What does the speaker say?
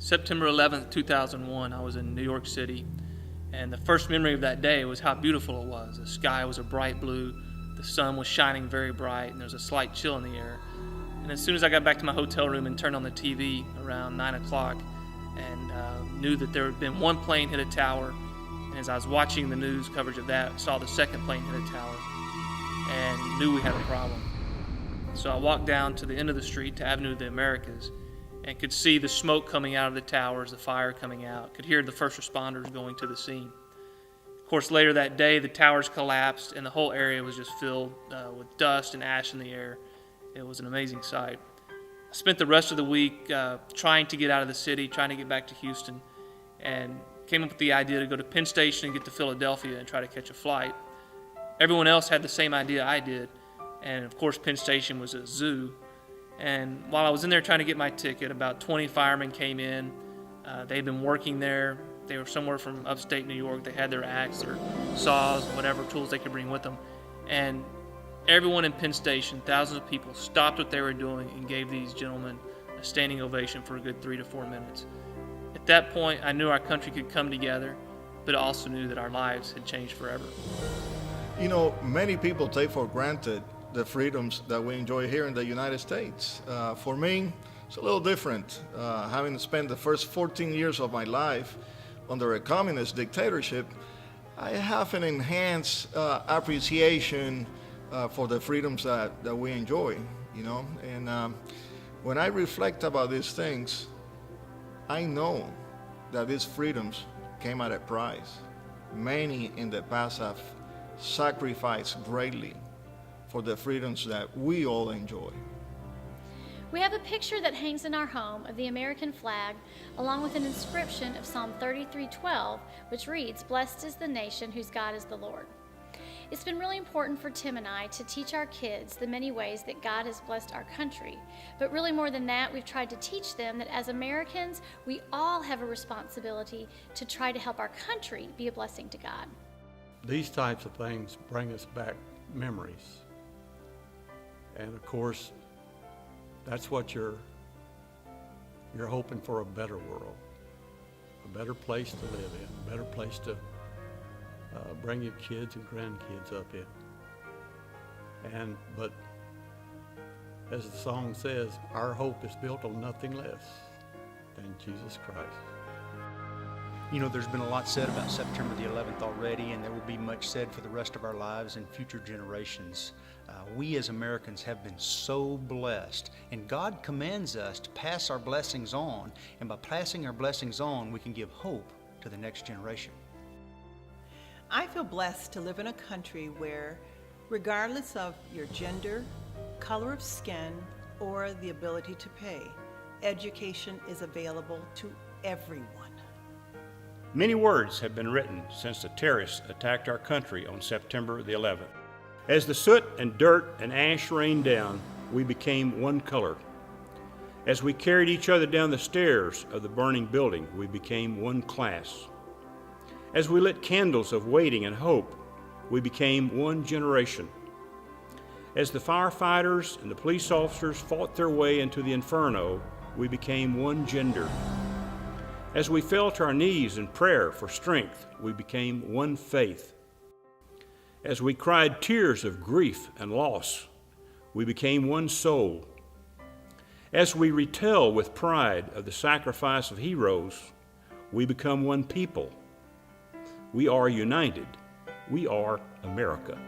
September 11th, 2001, I was in New York City, and the first memory of that day was how beautiful it was. The sky was a bright blue, the sun was shining very bright, and there was a slight chill in the air. And as soon as I got back to my hotel room and turned on the TV around 9 o'clock and knew that there had been one plane hit a tower, and as I was watching the news coverage of that, saw the second plane hit a tower and knew we had a problem. So I walked down to the end of the street to Avenue of the Americas and could see the smoke coming out of the towers, the fire coming out, could hear the first responders going to the scene. Of course, later that day, the towers collapsed and the whole area was just filled with dust and ash in the air. It was an amazing sight. I spent the rest of the week trying to get out of the city, trying to get back to Houston, and came up with the idea to go to Penn Station and get to Philadelphia and try to catch a flight. Everyone else had the same idea I did, and of course Penn Station was a zoo. And while I was in there trying to get my ticket, about 20 firemen came in. They'd been working there. They were somewhere from upstate New York. They had their axe, their saws, whatever tools they could bring with them. And everyone in Penn Station, thousands of people, stopped what they were doing and gave these gentlemen a standing ovation for a good 3 to 4 minutes. At that point, I knew our country could come together, but I also knew that our lives had changed forever. You know, many people take for granted the freedoms that we enjoy here in the United States. For me, it's a little different. Having spent the first 14 years of my life under a communist dictatorship, I have an enhanced appreciation for the freedoms that we enjoy, you know. And when I reflect about these things, I know that these freedoms came at a price. Many in the past have sacrificed greatly for the freedoms that we all enjoy. We have a picture that hangs in our home of the American flag, along with an inscription of Psalm 33:12, which reads, "Blessed is the nation whose God is the Lord." It's been really important for Tim and I to teach our kids the many ways that God has blessed our country. But really more than that, we've tried to teach them that as Americans, we all have a responsibility to try to help our country be a blessing to God. These types of things bring us back memories. And of course, that's what you're hoping for, a better world, a better place to live in, a better place to bring your kids and grandkids up in. But as the song says, our hope is built on nothing less than Jesus Christ. You know, there's been a lot said about September the 11th already, and there will be much said for the rest of our lives and future generations. We as Americans have been so blessed, and God commands us to pass our blessings on, and by passing our blessings on, we can give hope to the next generation. I feel blessed to live in a country where, regardless of your gender, color of skin, or the ability to pay, education is available to everyone. Many words have been written since the terrorists attacked our country on September the 11th. As the soot and dirt and ash rained down, we became one color. As we carried each other down the stairs of the burning building, we became one class. As we lit candles of waiting and hope, we became one generation. As the firefighters and the police officers fought their way into the inferno, we became one gender. As we fell to our knees in prayer for strength, we became one faith. As we cried tears of grief and loss, we became one soul. As we retell with pride of the sacrifice of heroes, we become one people. We are united. We are America.